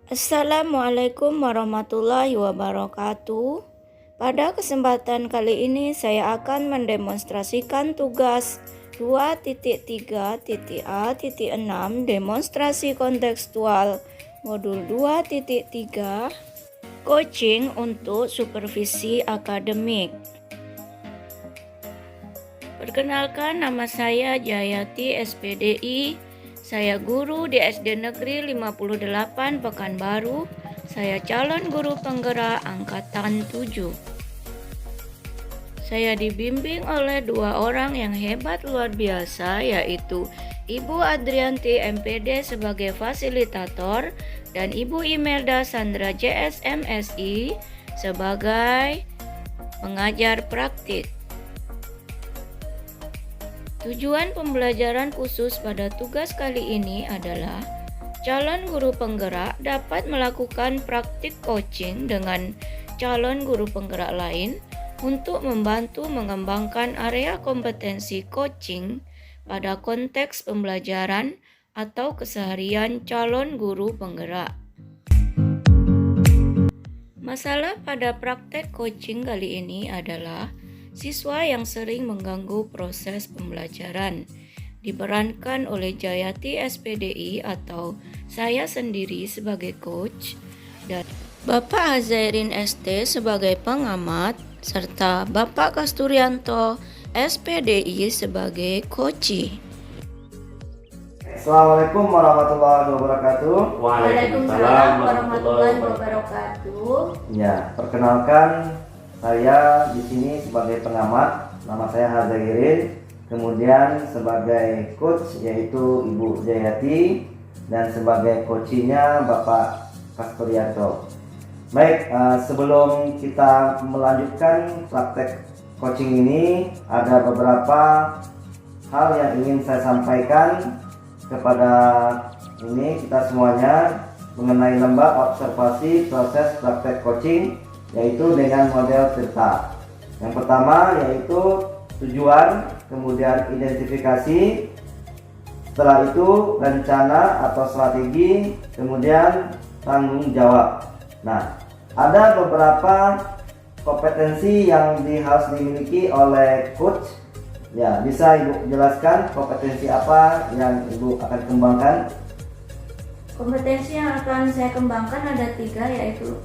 Assalamualaikum warahmatullahi wabarakatuh. Pada kesempatan kali ini saya akan mendemonstrasikan tugas 2.3.A.6 demonstrasi kontekstual modul 2.3 coaching untuk supervisi akademik. Perkenalkan, nama saya Jayati SPDI. Saya guru di SD Negeri 58 Pekanbaru. Saya calon guru penggerak angkatan 7. Saya dibimbing oleh dua orang yang hebat luar biasa, yaitu Ibu Adrianti MPD sebagai fasilitator dan Ibu Imelda Sandra JSMSI sebagai pengajar praktik. Tujuan pembelajaran khusus pada tugas kali ini adalah calon guru penggerak dapat melakukan praktik coaching dengan calon guru penggerak lain untuk membantu mengembangkan area kompetensi coaching pada konteks pembelajaran atau keseharian calon guru penggerak. Masalah pada praktek coaching kali ini adalah siswa yang sering mengganggu proses pembelajaran, diperankan oleh Jayati SPDI atau saya sendiri sebagai coach, dan Bapak Azairin ST sebagai pengamat, serta Bapak Kasturianto SPDI sebagai coach. Assalamualaikum warahmatullahi wabarakatuh. Waalaikumsalam warahmatullahi wabarakatuh. Ya, perkenalkan, saya di sini sebagai pengamat, nama saya Hazairin. Kemudian sebagai coach yaitu Ibu Jayati dan sebagai coachnya Bapak Kasturianto. Baik, sebelum kita melanjutkan praktek coaching ini, ada beberapa hal yang ingin saya sampaikan kepada kita semuanya mengenai lembah observasi proses praktek coaching, yaitu dengan model TIRTA. Yang pertama yaitu tujuan, kemudian identifikasi, setelah itu rencana atau strategi, kemudian tanggung jawab. Nah, ada beberapa kompetensi yang harus dimiliki oleh coach. Ya, bisa Ibu jelaskan kompetensi apa yang Ibu akan kembangkan? Kompetensi yang akan saya kembangkan ada tiga, yaitu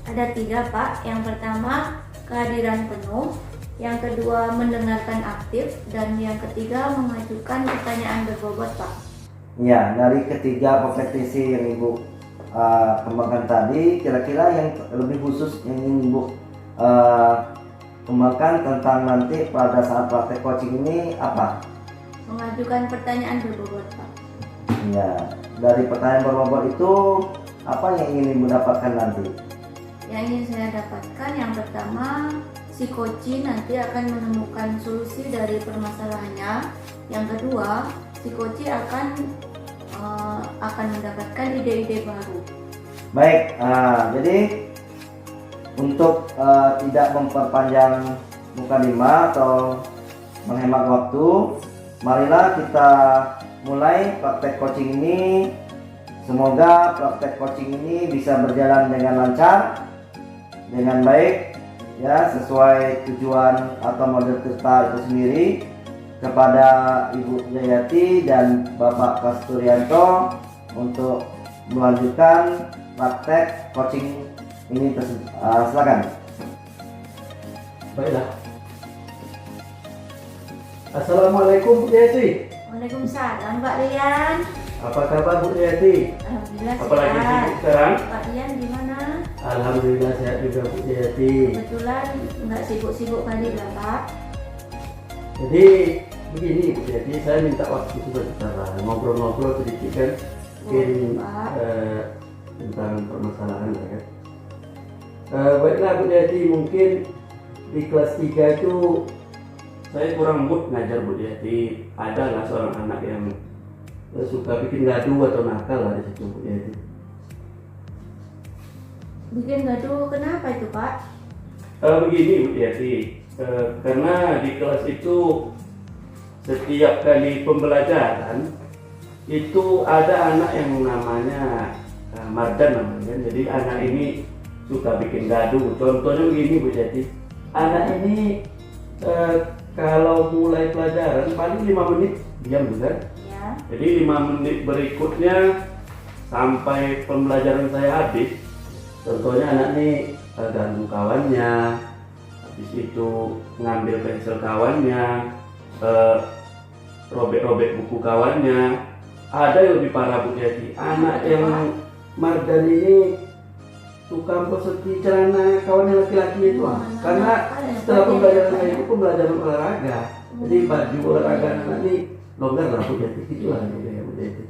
ada tiga, Pak. Yang pertama, kehadiran penuh. Yang kedua, mendengarkan aktif. Dan yang ketiga, mengajukan pertanyaan berbobot, Pak. Ya, dari ketiga kompetensi yang Ibu kembangkan tadi, kira-kira yang lebih khusus yang ingin Ibu kembangkan tentang nanti pada saat praktek coaching ini apa? Mengajukan pertanyaan berbobot, Pak. Ya, dari pertanyaan berbobot itu apa yang ingin Ibu dapatkan nanti? Yang ingin saya dapatkan, yang pertama, si coach nanti akan menemukan solusi dari permasalahannya. Yang kedua, si coach akan mendapatkan ide-ide baru. Baik, jadi untuk tidak memperpanjang mukadimah atau menghemat waktu, marilah kita mulai praktek coaching ini. Semoga praktek coaching ini bisa berjalan dengan lancar, dengan baik, ya, sesuai tujuan atau model TIRTA itu sendiri. Kepada Ibu Jayati dan Bapak Kasturianto untuk melanjutkan praktek coaching ini silakan. Baiklah. Assalamualaikum Bu Jayati. Waalaikumsalam, Pak Rian. Apa kabar Bu Jayati? Alhamdulillah Apalagi sehat. sibuk sekarang? Pak Rian gimana? Alhamdulillah sehat juga Bu Jayati. Kebetulan nggak sibuk-sibuk kali lah, Pak. Jadi begini Bu Jayati, saya minta waktu sebentar ngobrol-ngobrol sedikit kan, mungkin tentang permasalahan ya kan. Baiklah Bu Jayati, mungkin di kelas 3 itu saya kurang mood ngajar Bu Jayati. Ada lah seorang anak yang suka bikin gaduh atau nakal lah di situ Bu Jayati. Bikin gaduh kenapa itu, Pak? Begini Bu Jayati, karena di kelas itu setiap kali pembelajaran itu ada anak yang namanya Mardan namanya kan. Jadi anak ini suka bikin gaduh. Contohnya begini Bu Jati, anak ini kalau mulai pelajaran paling 5 menit diam bukan? Ya. Jadi 5 menit berikutnya sampai pembelajaran saya habis. Contohnya anak ini ganggu kawannya, habis itu ngambil pensil kawannya, robek-robek buku kawannya. Ada yang lebih parah Bu Jati, anak yang Mardan ini suka memperseti celana kawannya laki-laki itu karena setelah pembelajaran saya itu pembelajaran olahraga, jadi baju olahraga anak ini longgar lah Bu Jati, itulah ya Bu Jati.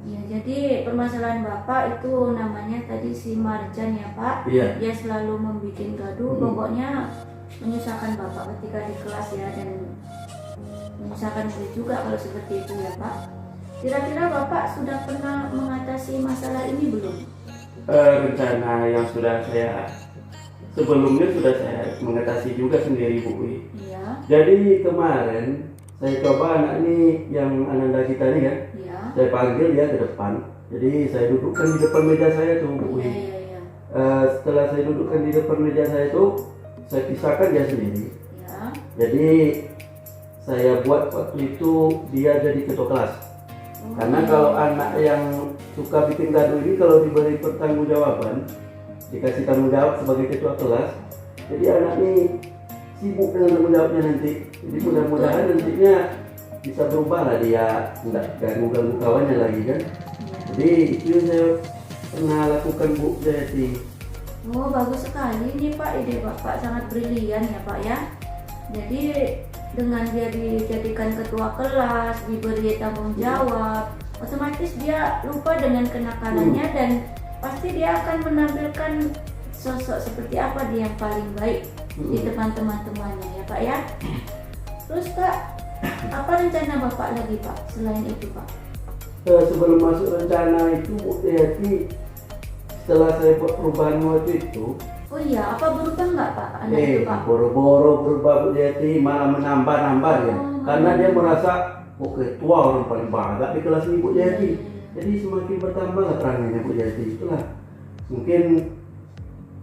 Ya, jadi permasalahan Bapak itu namanya tadi si Marjan ya Pak. Iya. Dia selalu membuat gaduh, pokoknya menyusahkan Bapak ketika di kelas ya, dan menyusahkan murid juga kalau seperti itu ya Pak. Kira-kira Bapak sudah pernah mengatasi masalah ini belum? Rencana yang sudah saya sebelumnya sudah saya mengatasi juga sendiri Bu. Iya. Jadi kemarin saya coba anak ini yang Ananda kita ini kan, Iya. saya panggil dia ke depan. Jadi saya dudukkan di depan meja saya tuh Bu. Iya, iya, iya. Setelah saya dudukkan di depan meja saya itu, saya pisahkan dia sendiri. Ya. Jadi saya buat waktu itu dia jadi ketua kelas. Karena kalau anak yang suka bikin gaduh ini kalau diberi pertanggungjawaban, dikasih tanggung jawab sebagai ketua kelas, jadi anak ini sibuk dengan tanggung jawabnya nanti. Jadi mudah-mudahan nantinya bisa berubah lah, dia nggak ganggu-ganggu kawannya lagi kan. Jadi itu yang saya pernah lakukan Bu Jati. Oh, bagus sekali nih Pak, ide Bapak sangat brilian ya Pak ya. Jadi dengan dia dijadikan ketua kelas, diberi tanggung jawab, otomatis dia lupa dengan kenakalannya dan pasti dia akan menampilkan sosok seperti apa dia yang paling baik di depan teman-temannya ya Pak ya. Terus Kak, apa rencana Bapak lagi Pak selain itu Pak? Sebelum masuk rencana itu Bu Jati, setelah saya buat perubahan waktu itu, Oh iya, apa berubah nggak Pak anak itu Pak? boro-boro berubah Bu Jati, malah menambah-nambah ya. Karena dia merasa kok ketua orang paling banyak di kelas ini Bu Jati. Jadi semakin bertambah keterangannya Bu Jati. Itulah mungkin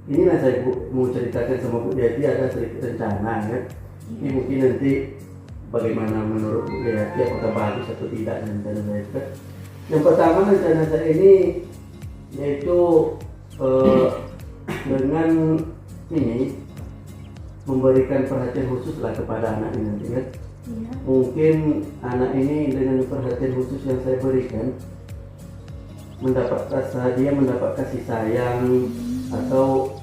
inilah saya mau ceritakan sama Bu Jati, ada sedikit rencana ya. Ini mungkin nanti bagaimana menurut Bu Jati, apakah bagus atau tidak rencana saya. Yang pertama rencana saya ini yaitu dengan ini memberikan perhatian khusus lah kepada anak ini nanti kan. Iya. Mungkin anak ini dengan perhatian khusus yang saya berikan dia mendapat kasih sayang, atau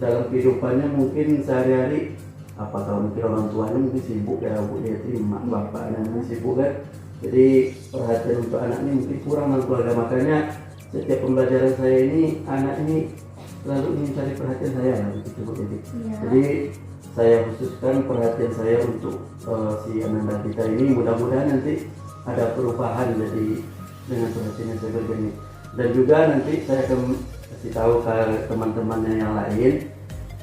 dalam kehidupannya mungkin sehari-hari apakah mungkin orang tuanya mungkin sibuk ya Bu Jati, mak bapaknya mungkin sibuk kan. Jadi perhatian untuk anak ini mungkin kurang dalam keluarga, makanya setiap pembelajaran saya ini anak ini selalu ingin cari perhatian saya lah begitu Bu Jati. Iya. Jadi saya khususkan perhatian saya untuk si Ananda kita ini, mudah-mudahan nanti ada perubahan jadi dengan perhatian yang saya berikan ini. Dan juga nanti saya akan kasih tahu ke teman-temannya yang lain.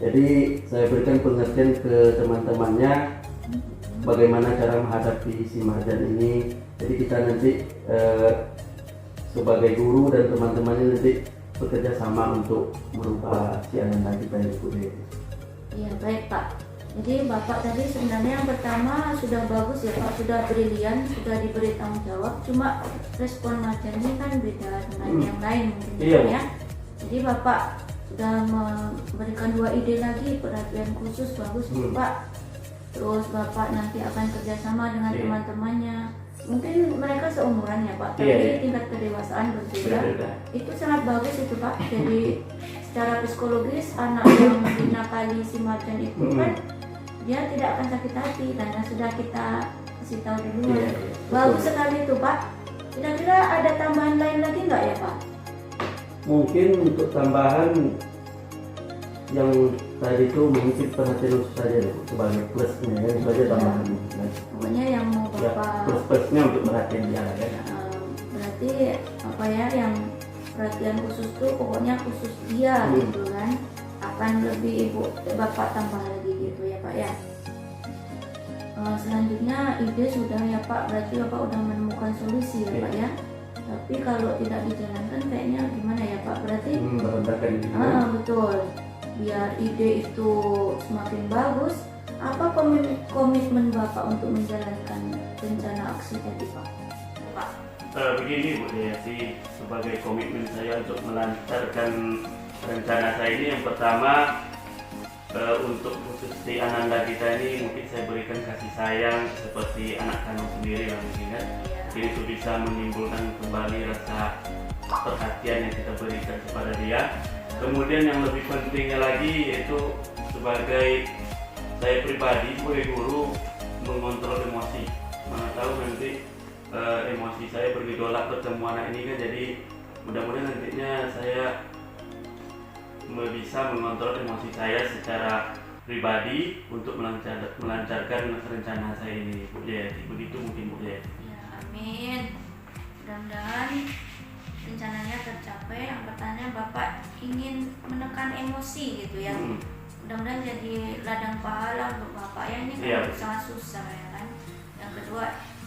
Jadi saya berikan pengertian ke teman-temannya bagaimana cara menghadapi si Marjan ini. Jadi kita nanti sebagai guru dan teman-temannya nanti bekerja sama untuk merubah si Ananda kita ini Bu Jati. Iya baik Pak. Jadi Bapak tadi sebenarnya yang pertama sudah bagus ya Pak, sudah brilian, sudah diberi tanggung jawab. Cuma respon Marjan ini kan beda dengan yang lain mungkin Iya. ya. Jadi Bapak sudah memberikan 2 ide lagi, perhatian khusus bagus Pak. Terus Bapak nanti akan kerjasama dengan teman-temannya. Mungkin mereka seumuran ya Pak, tapi tingkat kedewasaan berbeda. Itu sangat bagus itu Pak. Jadi secara psikologis anak yang dinakali si Marjan itu kan dia tidak akan sakit hati karena sudah kita kasih tahu duluan. Bagus sekali itu Pak. Kira-kira ada tambahan lain lagi nggak ya Pak? Mungkin untuk tambahan yang tadi itu mungkin perhatian khusus saja sebagai plusnya ya, itu saja tambahan. Pokoknya yang mau Ya, Bapak plusnya untuk perhatian dia kan. berarti apa ya, yang perhatian khusus tuh pokoknya khusus dia gitu kan, akan lebih Bapak tambah lagi gitu ya Pak ya. Selanjutnya ide sudah ya Pak, berarti Bapak udah menemukan solusi ya Pak ya. Tapi kalau tidak dijalankan kayaknya gimana ya Pak? Berarti berantakan gitu. betul. Biar ide itu semakin bagus, apa komitmen Bapak untuk menjalankan rencana aksi tadi Pak? Pak. Begini Bu Dayati, sebagai komitmen saya untuk melancarkan rencana saya ini, yang pertama untuk khusus di Ananda kita ini mungkin saya berikan kasih sayang seperti anak kandung sendiri lah mungkin kan. Jadi itu bisa menimbulkan kembali rasa perhatian yang kita berikan kepada dia. Kemudian yang lebih pentingnya lagi yaitu sebagai saya pribadi sebagai guru mengontrol emosi. Mana tahu nanti emosi saya bergejolak bertemu anak ini kan, jadi mudah-mudahan nantinya saya bisa mengontrol emosi saya secara pribadi untuk melancarkan rencana saya ini Bu Jayati. Begitu mungkin Bu Jayati. Ya, amin. Mudah-mudahan rencananya tercapai. Yang pertama Bapak ingin menekan emosi gitu ya. Mudah-mudahan jadi ladang pahala untuk Bapak ya, ini kan sangat susah ya kan. Yang kedua,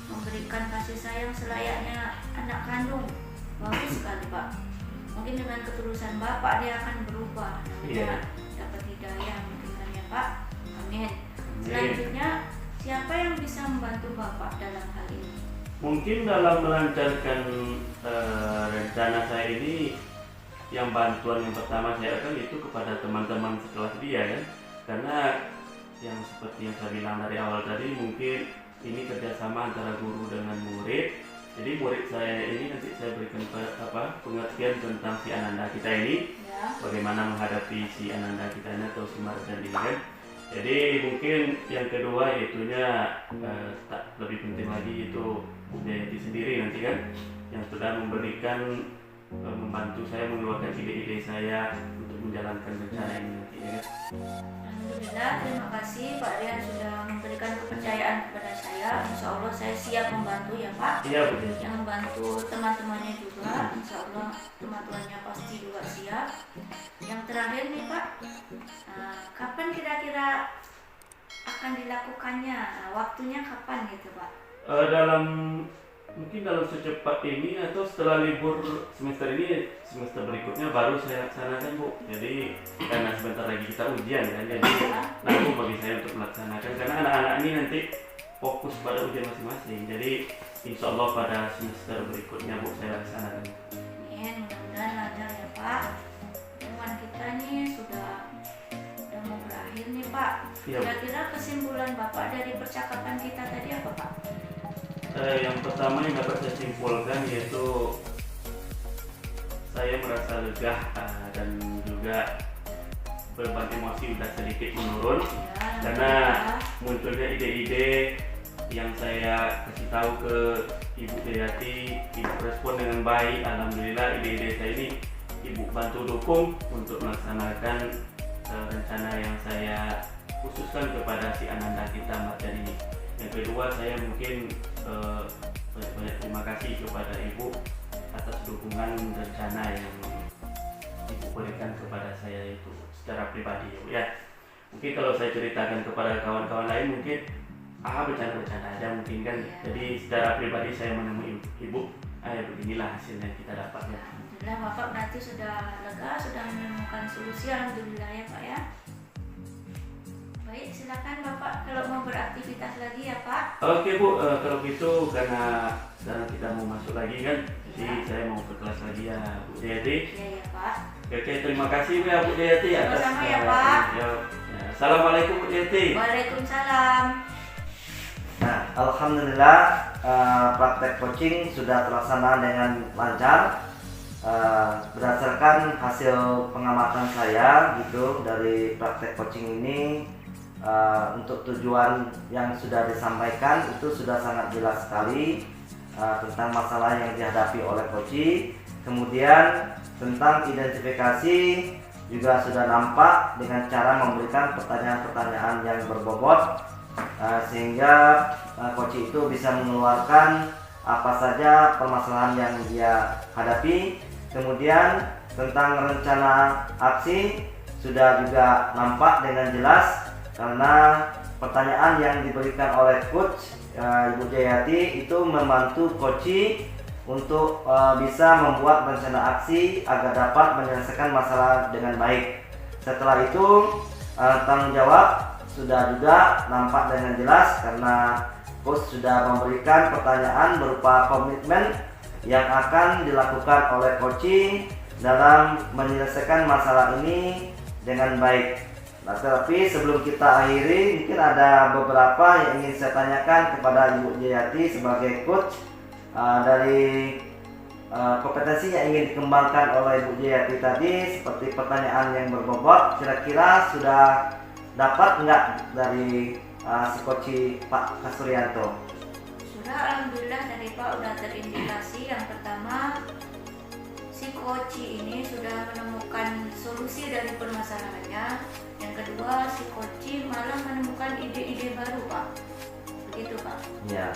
memberikan kasih sayang selayaknya anak kandung. Bagus sekali Pak. Mungkin dengan ketulusan Bapak dia akan berubah, dapat hidayah mungkin kan ya Pak. Amin. Selanjutnya, siapa yang bisa membantu Bapak dalam hal ini? Mungkin dalam melancarkan rencana saya ini, yang bantuan yang pertama saya akan itu kepada teman-teman sekelas dia kan, karena yang seperti yang saya bilang dari awal tadi, mungkin ini kerjasama antara guru dengan murid. Jadi murid saya ini nanti saya berikan pengertian tentang si Ananda kita ini, bagaimana menghadapi si Ananda kita ini atau si Marjan ini kan. Jadi mungkin yang kedua yaitunya lebih penting lagi itu Bu Jayati sendiri nanti kan, yang sudah memberikan membantu saya mengeluarkan ide-ide saya untuk menjalankan rencana ini nanti ya kan. Alhamdulillah, terima kasih Pak Rian sudah memberikan kepercayaan kepada saya. Insya Allah saya siap membantu ya Pak. Iya Bu. Yang membantu teman-temannya juga, insya Allah teman-temannya pasti juga siap. Yang terakhir nih Pak, kapan kira-kira akan dilakukannya? Waktunya kapan gitu Pak? Mungkin dalam secepat ini atau setelah libur semester ini, semester berikutnya baru saya laksanakan Bu. Jadi karena sebentar lagi kita ujian kan, jadi nanggung bagi saya untuk melaksanakan, karena anak-anak ini nanti fokus pada ujian masing-masing. Jadi insya Allah pada semester berikutnya Bu saya laksanakan. Amin, mudah-mudahan lancar ya Pak. Pertemuan kita nih sudah mau berakhir nih Pak. Kira-kira kesimpulan Bapak dari percakapan kita tadi apa Pak? Yang pertama yang dapat saya simpulkan yaitu saya merasa lega dan juga beban emosi sudah sedikit menurun karena munculnya ide-ide yang saya kasih tahu ke Ibu Jayati, Ibu respon dengan baik. Alhamdulillah ide-ide saya ini Ibu bantu dukung untuk melaksanakan rencana yang saya khususkan kepada si Ananda kita Marjan ini. Yang kedua, saya mungkin banyak terima kasih kepada Ibu atas dukungan rencana yang Ibu berikan kepada saya itu secara pribadi ya Bu ya. Mungkin kalau saya ceritakan kepada kawan-kawan lain mungkin bercanda-bercanda aja mungkin kan. Jadi secara pribadi saya menemui Ibu, beginilah hasilnya kita dapat ya. Alhamdulillah Bapak berarti sudah lega, sudah menemukan solusi. Alhamdulillah ya Pak ya. Baik, silakan Bapak kalau mau beraktivitas lagi ya Pak. Oke Bu, kalau gitu karena kita mau masuk lagi kan, jadi saya mau ke kelas lagi ya Bu Jayati. Iya ya Pak. Oke, terima kasih ya Bu Jayati atas. Sama-sama ya Pak. Assalamualaikum Bu Jayati. Waalaikumsalam. Nah, alhamdulillah praktek coaching sudah terlaksana dengan lancar. Berdasarkan hasil pengamatan saya gitu dari praktek coaching ini, untuk tujuan yang sudah disampaikan itu sudah sangat jelas sekali tentang masalah yang dihadapi oleh coach. Kemudian tentang identifikasi juga sudah nampak dengan cara memberikan pertanyaan-pertanyaan yang berbobot, sehingga coach itu bisa mengeluarkan apa saja permasalahan yang dia hadapi. Kemudian tentang rencana aksi sudah juga nampak dengan jelas, karena pertanyaan yang diberikan oleh coach Ibu Jayati itu membantu coach untuk bisa membuat rencana aksi agar dapat menyelesaikan masalah dengan baik. Setelah itu tanggung jawab sudah juga nampak dengan jelas karena coach sudah memberikan pertanyaan berupa komitmen yang akan dilakukan oleh coaching dalam menyelesaikan masalah ini dengan baik. Nah, tapi sebelum kita akhiri, mungkin ada beberapa yang ingin saya tanyakan kepada Ibu Jayati sebagai coach dari kompetensi yang ingin dikembangkan oleh Ibu Jayati tadi, seperti pertanyaan yang berbobot, kira-kira sudah dapat nggak dari si coach Pak Kasuryanto? Sudah, alhamdulillah tadi Pak udah terindikasi. Yang pertama, si coach ini sudah menemukan solusi dari permasalahannya. Yang kedua, si coach malah menemukan ide-ide baru Pak. Begitu Pak. Ya,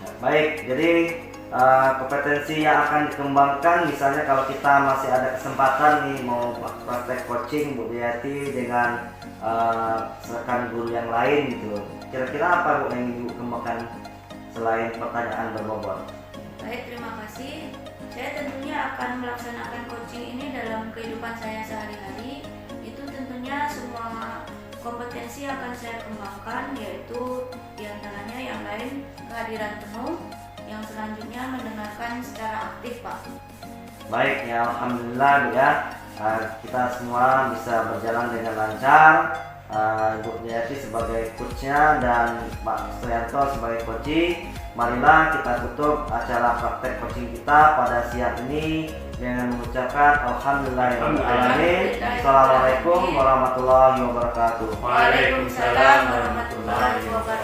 nah, baik. Jadi kompetensi yang akan dikembangkan, misalnya kalau kita masih ada kesempatan nih mau praktek coaching Bu Jayati dengan rekan guru yang lain gitu, kira-kira apa Bu yang ingin Ibu kembangkan selain pertanyaan berbobot? Baik, terima kasih. Saya tentunya akan melaksanakan coaching ini dalam kehidupan saya sehari-hari. Itu tentunya semua kompetensi akan saya kembangkan, yaitu diantaranya yang lain kehadiran penuh, yang selanjutnya mendengarkan secara aktif Pak. Baik ya, alhamdulillah Bu ya, kita semua bisa berjalan dengan lancar. Ibu Jayati sebagai coachnya dan Pak Suyanto sebagai coaching. Marilah kita tutup acara praktek coaching kita pada siang ini dengan mengucapkan alhamdulillahirrahmanirrahim. Assalamualaikum warahmatullahi wabarakatuh. Waalaikumsalam warahmatullahi wabarakatuh.